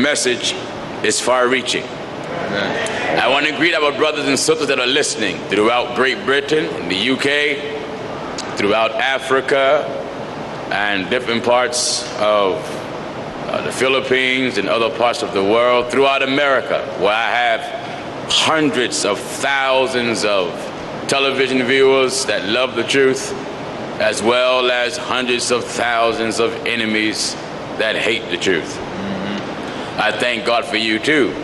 message is far-reaching. I want to greet our brothers and sisters that are listening throughout Great Britain, in the UK, throughout Africa, and different parts of the Philippines and other parts of the world, throughout America, where I have hundreds of thousands of television viewers that love the truth, as well as hundreds of thousands of enemies that hate the truth. I thank God for you too,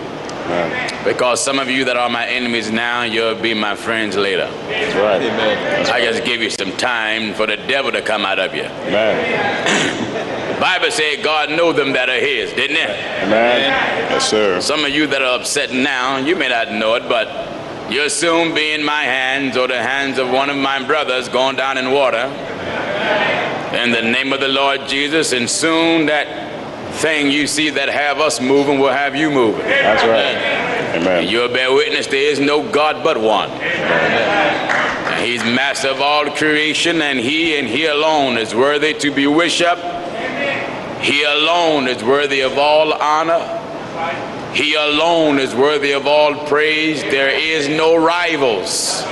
because some of you that are my enemies now, you'll be my friends later. That's right. Amen. I just give you some time for the devil to come out of you. Amen. The Bible said God knows them that are his, didn't it? Amen. Yes, sir. Some of you that are upset now, you may not know it, but you'll soon be in my hands or the hands of one of my brothers going down in water. In the name of the Lord Jesus, and soon that thing you see that have us moving will have you moving. That's right. Amen. And you'll bear witness there is no God but one. And he's master of all creation, and he alone is worthy to be worshipped. He alone is worthy of all honor. He alone is worthy of all praise. There is no rivals.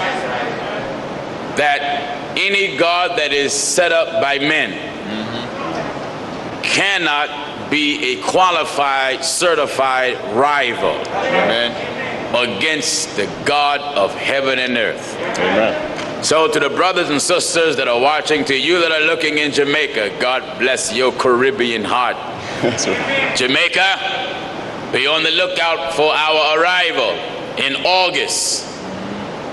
That any God that is set up by men cannot be a qualified, certified rival against the God of heaven and earth. Amen. So to the brothers and sisters that are watching, to you that are looking in Jamaica, God bless your Caribbean heart. That's right. Jamaica, be on the lookout for our arrival in August.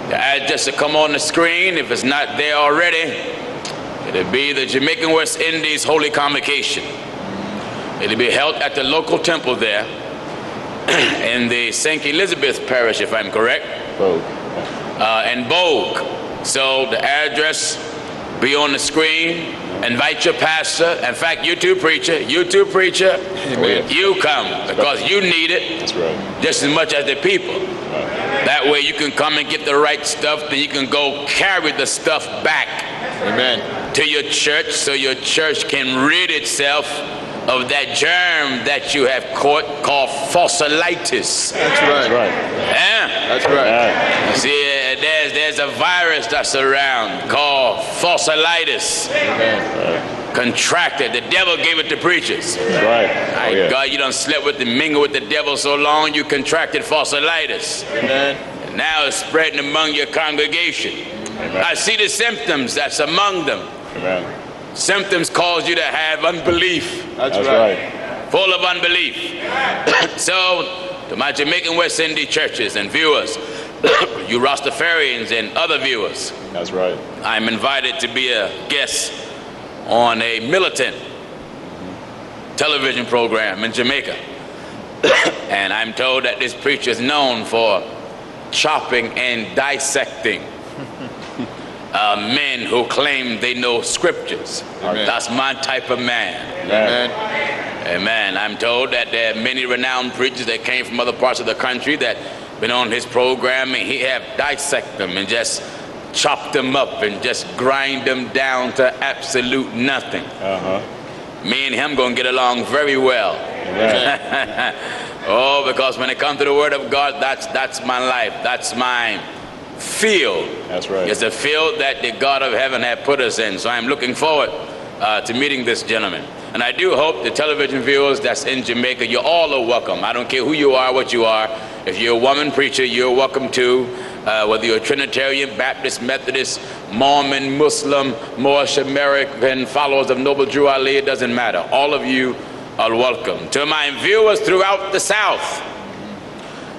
The address will come on the screen. If it's not there already, it'll be the Jamaican West Indies Holy Convocation. It'll be held at the local temple there in the St. Elizabeth Parish, if I'm correct. Bogue. And Bogue. So the address be on the screen. Invite your pastor. In fact, you too, preacher. Amen. You come, because you need it. That's right. Just as much as the people. That way you can come and get the right stuff, then you can go carry the stuff back to your church, so your church can rid itself of that germ that you have caught called fossilitis. That's right. That's right. That's right. You see, there's a virus that's around called fossilitis. Contracted. The devil gave it to preachers. That's right. Oh, yeah. God, you done slept with and mingled with the devil so long you contracted fossilitis. Amen. And now it's spreading among your congregation. Amen. I see the symptoms that's among them. Amen. Symptoms cause you to have unbelief. That's right. Full of unbelief. So, to my Jamaican West Indies churches and viewers, you Rastafarians and other viewers, that's right. I'm invited to be a guest on a militant television program in Jamaica. And I'm told that this preacher is known for chopping and dissecting men who claim they know scriptures. Amen. That's my type of man. Amen. Amen. I'm told that there are many renowned preachers that came from other parts of the country that been on his program, and he have dissect them and just chop them up and just grind them down to absolute nothing. Me and him gonna get along very well. Oh, because when it comes to the Word of God, that's my life. That's my field. That's right. It's a field that the God of heaven had put us in. So I'm looking forward to meeting this gentleman. And I do hope the television viewers that's in Jamaica, you all are welcome. I don't care who you are, what you are. If you're a woman preacher, you're welcome too. Whether you're a Trinitarian, Baptist, Methodist, Mormon, Muslim, Moorish American, followers of Noble Drew Ali, it doesn't matter. All of you are welcome. To my viewers throughout the South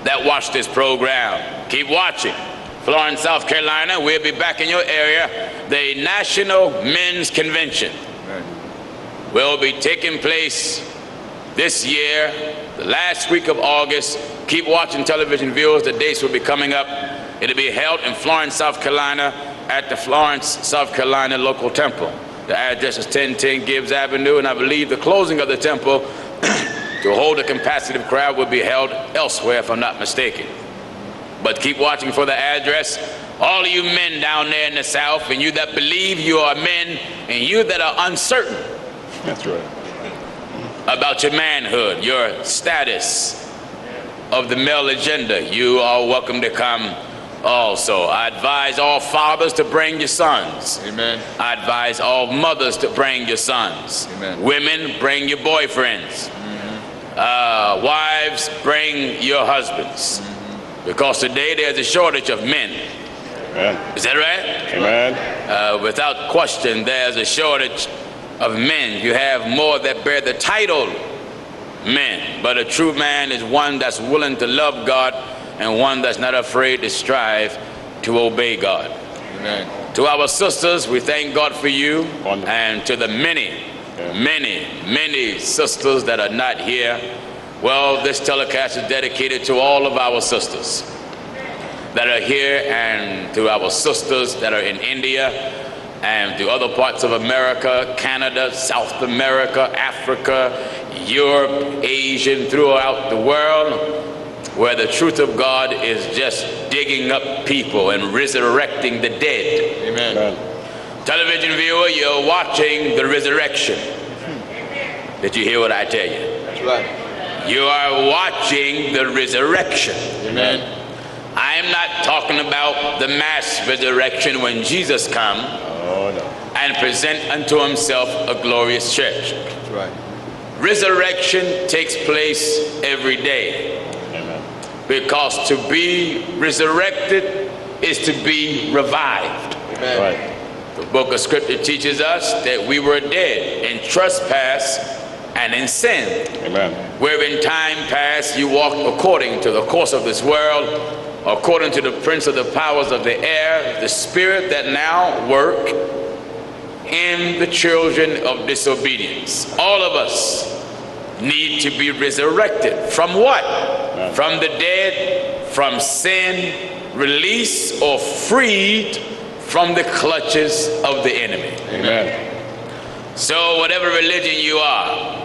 that watch this program, keep watching. Florence, South Carolina, we'll be back in your area. The National Men's Convention will be taking place this year, the last week of August. Keep watching, television viewers. The dates will be coming up. It'll be held in Florence, South Carolina at the Florence, South Carolina local temple. The address is 1010 Gibbs Avenue, and I believe the closing of the temple to hold a capacity crowd will be held elsewhere, if I'm not mistaken. But keep watching for the address. All of you men down there in the South, and you that believe you are men, and you that are uncertain. That's right. about your manhood, your status of the male agenda, you are welcome to come also. I advise all fathers to bring your sons. Amen. I advise all mothers to bring your sons. Amen. Women, bring your boyfriends. Wives, bring your husbands. Because today there's a shortage of men. Amen. Is that right? Amen. Without question, there's a shortage of men. You have more that bear the title men, but a true man is one that's willing to love God and one that's not afraid to strive to obey God. Amen. To our sisters, we thank God for you. Wonderful. And to the many sisters that are not here, well, this telecast is dedicated to all of our sisters that are here, and to our sisters that are in India, and to other parts of America, Canada, South America, Africa, Europe, Asia, throughout the world, where the truth of God is just digging up people and resurrecting the dead. Amen. Amen. Television viewer, you're watching the resurrection. Did you hear what I tell you? That's right. You are watching the resurrection. Amen. I am not talking about the mass resurrection when Jesus comes Oh, no. and present unto himself a glorious church. That's right. Resurrection takes place every day, Amen. because to be resurrected is to be revived. Amen. Right. The book of scripture teaches us that we were dead in trespass and in sin, Amen. where in time past you walked according to the course of this world, according to the prince of the powers of the air, the spirit that now work in the children of disobedience. All of us need to be resurrected. From what? Amen. From the dead, from sin, released or freed from the clutches of the enemy. Amen. So whatever religion you are,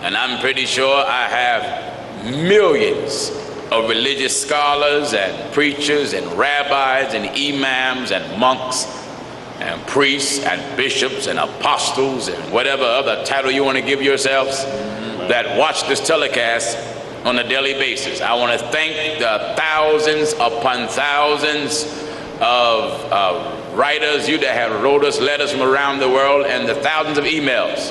and I'm pretty sure I have millions of religious scholars and preachers and rabbis and imams and monks and priests and bishops and apostles and whatever other title you want to give yourselves that watch this telecast on a daily basis. I want to thank the thousands upon thousands of writers, you that have wrote us letters from around the world, and the thousands of emails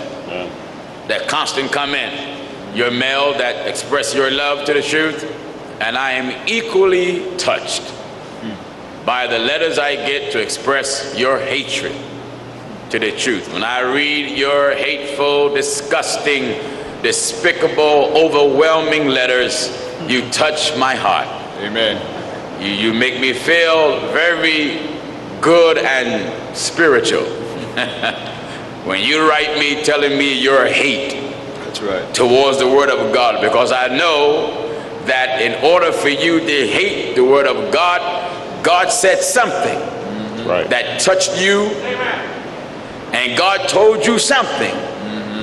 that constant come in. Your mail that express your love to the truth, and I am equally touched by the letters I get to express your hatred to the truth. When I read your hateful, disgusting, despicable, overwhelming letters, you touch my heart. Amen. You make me feel very good and spiritual. When you write me telling me your hate That's right. towards the word of God, because I know that in order for you to hate the word of God, God said something Right. that touched you, and God told you something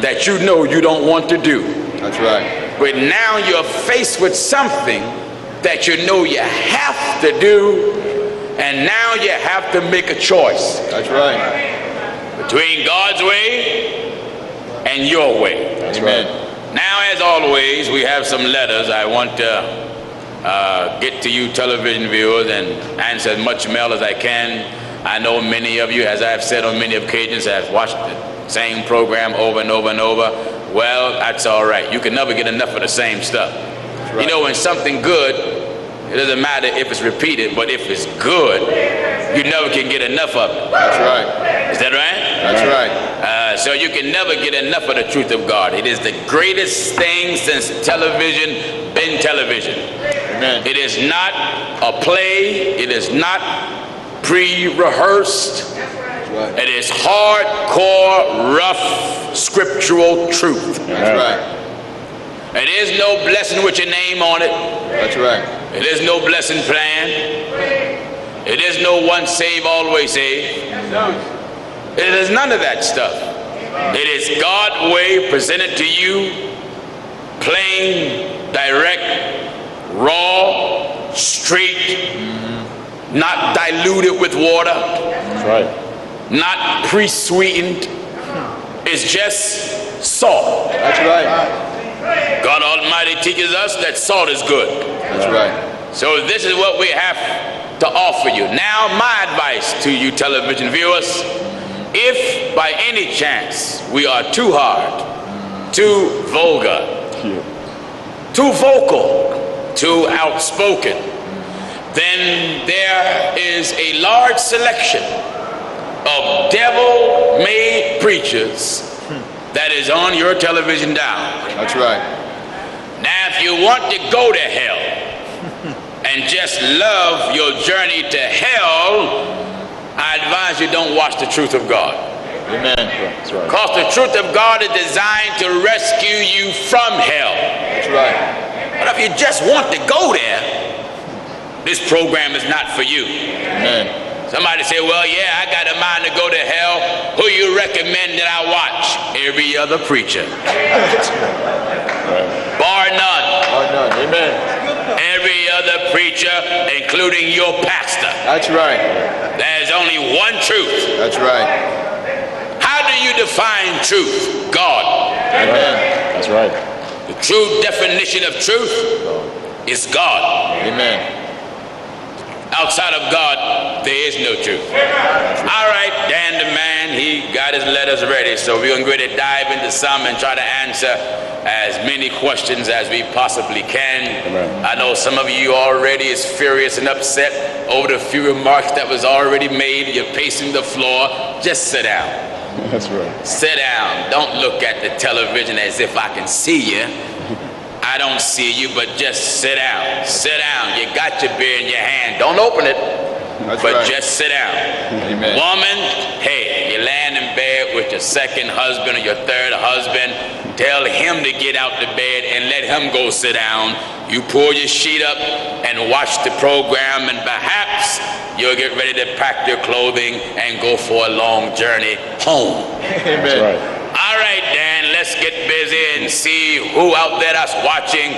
that you know you don't want to do. That's right. But now you're faced with something that you know you have to do, and now you have to make a choice That's right. between God's way and your way. That's Amen. right. Now, as always, we have some letters I want to get to you television viewers and answer as much mail as I can. I know many of you, as I've said on many occasions, have watched the same program over and over and over. Well, that's all right. You can never get enough of the same stuff. right. You know, when something good, it doesn't matter if it's repeated, but if it's good, you never can get enough of it. That's right. Is that right? That's right. So you can never get enough of the truth of God. It is the greatest thing since television been television. Amen. It is not a play. It is not pre-rehearsed. That's right. It is hardcore, rough, scriptural truth. That's right. It is no blessing with your name on it. That's right. It is no blessing plan. It is no once saved, always saved. It is none of that stuff. It is God's way presented to you, plain, direct, raw, straight, not diluted with water, That's right. not pre-sweetened. It's just salt. That's right. God Almighty teaches us that salt is good. That's right. So this is what we have to offer you. Now, my advice to you television viewers, if by any chance we are too hard, too vulgar, too vocal, too outspoken, then there is a large selection of devil-made preachers that is on your television dial. That's right. Now, if you want to go to hell and just love your journey to hell, I advise you don't watch the truth of God. Amen. That's right. Because the truth of God is designed to rescue you from hell. That's right. But if you just want to go there, this program is not for you. Amen. Somebody say, well, yeah, I got a mind to go to hell. Who you recommend that I watch? Every other preacher. Bar none. Oh, no. Amen. Every other preacher, including your pastor. That's right. There's only one truth. That's right. How do you define truth? God. Amen. That's right. The true definition of truth is God. Amen. Outside of God, there is no truth. All right, Dan the man, he got his letters ready, so we're going to go ahead and dive into some and try to answer as many questions as we possibly can. Amen. I know some of you already is furious and upset over the few remarks that was already made. You're pacing the floor. Just sit down. That's right. Sit down. Don't look at the television as if I can see you. I don't see you, but just sit down. Sit down. You got your beer in your hand. Don't open it, That's but right. just sit down. Amen. Woman, hey, you're laying in bed with your second husband or your third husband. Tell him to get out the bed and let him go sit down. You pull your sheet up and watch the program, and perhaps you'll get ready to pack your clothing and go for a long journey home. Amen. That's right. All right, Dan, let's get busy and see who out there that's watching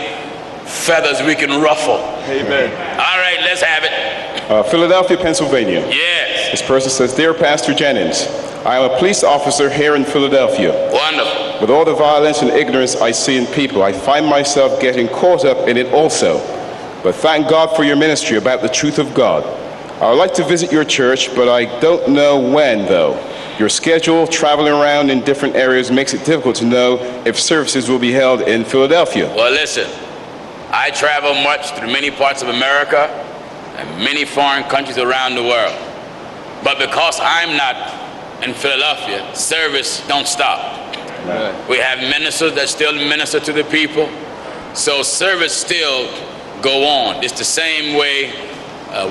feathers we can ruffle. Amen. All right, let's have it. Philadelphia, Pennsylvania. Yes. This person says, Dear Pastor Jennings, I am a police officer here in Philadelphia. Wonderful. With all the violence and ignorance I see in people, I find myself getting caught up in it also. But thank God for your ministry about the truth of God. I would like to visit your church, but I don't know when, though. Your schedule, traveling around in different areas, makes it difficult to know if services will be held in Philadelphia. Well, listen, I travel much through many parts of America and many foreign countries around the world. But because I'm not in Philadelphia, service don't stop. Right. We have ministers that still minister to the people, so service still go on. It's the same way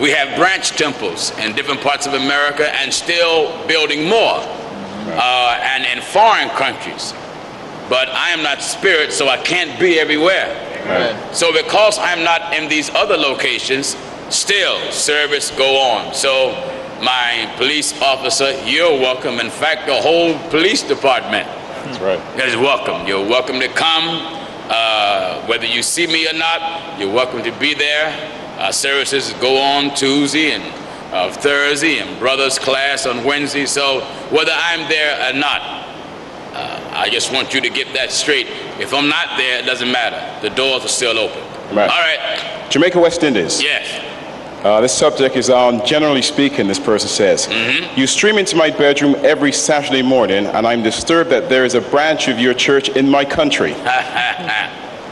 we have branch temples in different parts of America and still building more and in foreign countries. But I am not spirit, so I can't be everywhere. Right. So because I'm not in these other locations, still service go on. So my police officer, you're welcome. In fact, the whole police department That's right. is welcome. You're welcome to come. Whether you see me or not, you're welcome to be there. Services go on Tuesday and Thursday, and brothers class on Wednesday. So whether I'm there or not, I just want you to get that straight. If I'm not there, it doesn't matter. The doors are still open. Right. All right. Jamaica, West Indies. Yes. This subject is on generally speaking, this person says. You stream into my bedroom every Saturday morning, and I'm disturbed that there is a branch of your church in my country.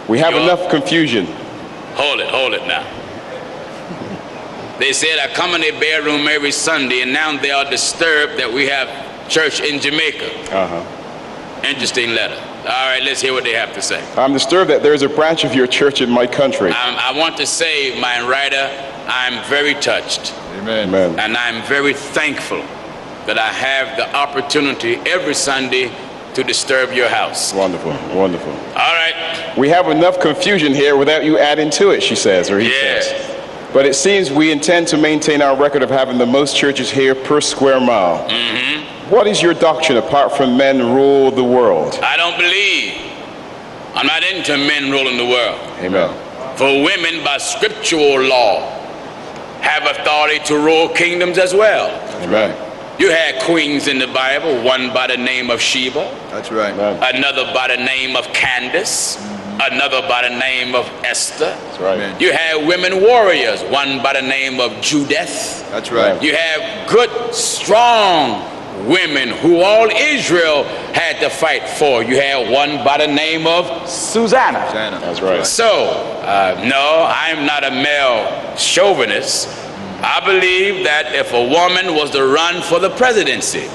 We have You're- enough confusion. Hold it now. They said I come in their bedroom every Sunday, and now they are disturbed that we have church in Jamaica. Interesting letter. All right, let's hear what they have to say. I'm disturbed that there is a branch of your church in my country. I want to say, my writer, I'm very touched, Amen. Amen. and I'm very thankful that I have the opportunity every Sunday to disturb your house. Wonderful, wonderful. All right. We have enough confusion here without you adding to it, she says, or he Yes. says. But it seems we intend to maintain our record of having the most churches here per square mile. What is your doctrine apart from men rule the world? I don't believe. I'm not into men ruling the world. Amen. For women, by scriptural law, have authority to rule kingdoms as well. Amen. You had queens in the Bible, one by the name of Sheba, That's right. Amen. another by the name of Candace, another by the name of Esther. That's right. Amen. You have women warriors, one by the name of Judith. That's right. You have good, strong women who all Israel had to fight for. You have one by the name of Susanna. Susanna. That's right. So, no, I'm not a male chauvinist. I believe that if a woman was to run for the presidency,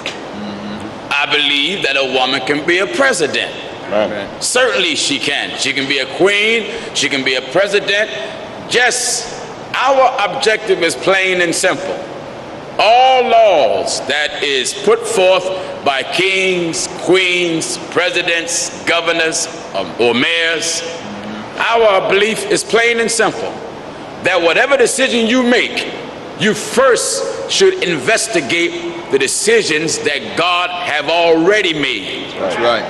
I believe that a woman can be a president. Amen. Certainly she can. She can be a queen. She can be a president. Just our objective is plain and simple. All laws that is put forth by kings, queens, presidents, governors, or mayors, our belief is plain and simple. That whatever decision you make, you first should investigate the decisions that God have already made. That's right.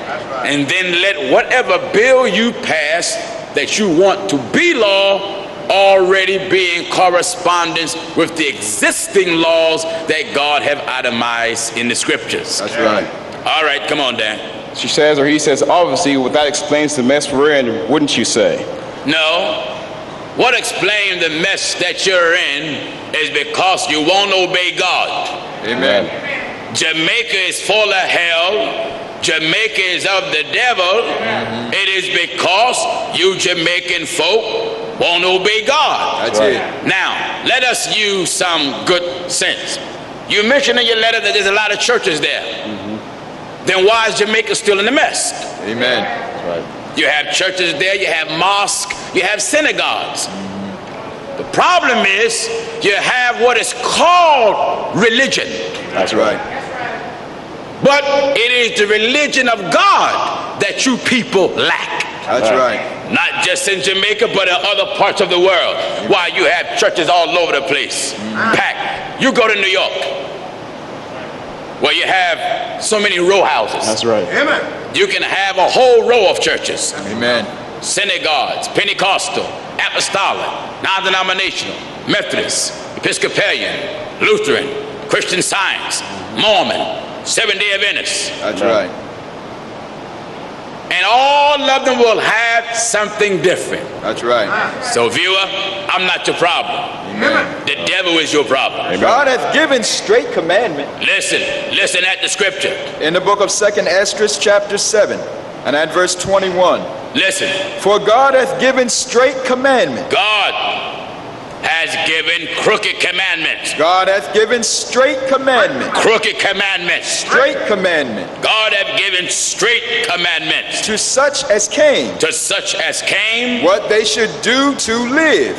And then let whatever bill you pass that you want to be law already be in correspondence with the existing laws that God have itemized in the scriptures. That's right. All right, come on, Dan. She says, or he says, obviously, well, that explains the mess we're in, wouldn't you say? No. What explains the mess that you're in is because you won't obey God. Amen. Jamaica is full of hell. Jamaica is of the devil. It is because you Jamaican folk won't obey God. That's it. Now, let us use some good sense. You mentioned in your letter that there's a lot of churches there. Then why is Jamaica still in the mess? Amen. That's right. You have churches there, you have mosques, you have synagogues. The problem is you have what is called religion. That's right. But it is the religion of God that you people lack. That's right. Not just in Jamaica, but in other parts of the world. Why you have churches all over the place, packed. You go to New York, where you have so many row houses. That's right. You can have a whole row of churches, Amen. synagogues, Pentecostal, Apostolic, non-denominational, Methodist, Episcopalian, Lutheran, Christian Science, Mormon, Seventh-day Adventist. That's right. And all of them will have something different. That's right. So viewer, I'm not your problem. Amen. The devil is your problem. God hath given straight commandment Listen at the scripture. in the book of 2nd Esdras chapter 7 and at verse 21. Listen, For God hath given straight commandment. God has given crooked commandments. God hath given straight commandment. Crooked commandments. Straight commandment God have given straight commandments to such as came, to such as came. what they should do to live.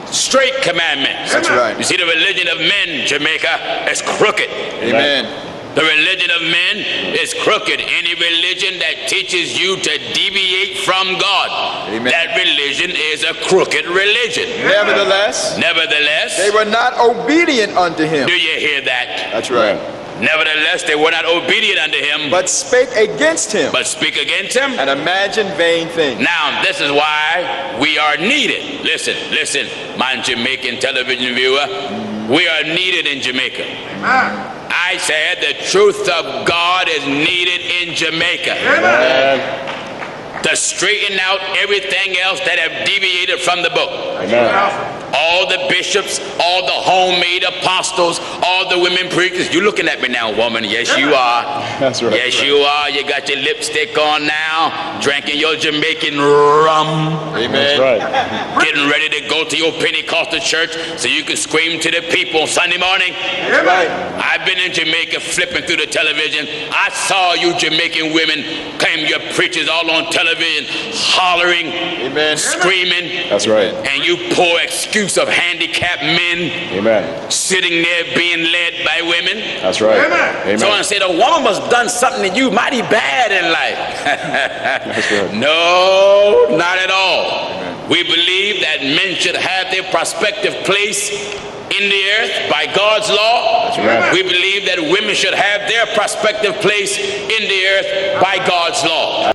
Straight commandments. That's right. You see, the religion of men, Jamaica, is crooked. Amen. The religion of men is crooked. Any religion that teaches you to deviate from God, Amen. that religion is a crooked religion. Nevertheless, Nevertheless, they were not obedient unto him. do you hear that? That's right. Nevertheless, they were not obedient unto him, But spake against him but speak against him. and imagined vain things. Now, this is why we are needed. Listen, my Jamaican television viewer. We are needed in Jamaica. I said the truth of God is needed in Jamaica. To straighten out everything else that have deviated from the book. Amen. All the bishops, all the homemade apostles, all the women preachers. You looking at me now, woman? Yes, you are. That's right. Yes, you are. You got your lipstick on now, drinking your Jamaican rum, Amen. That's right. getting ready to go to your Pentecostal church so you can scream to the people on Sunday morning. That's right. I've been in Jamaica flipping through the television. I saw you Jamaican women claim your preachers all on television, hollering, Amen. screaming, That's right. and you poor excuse of handicapped men Amen. sitting there being led by women. That's right. Amen. So I said, a woman must have done something to you mighty bad in life. That's right. No, not at all. We believe that men should have their prospective place in the earth by God's law. That's right. We believe that women should have their prospective place in the earth by God's law.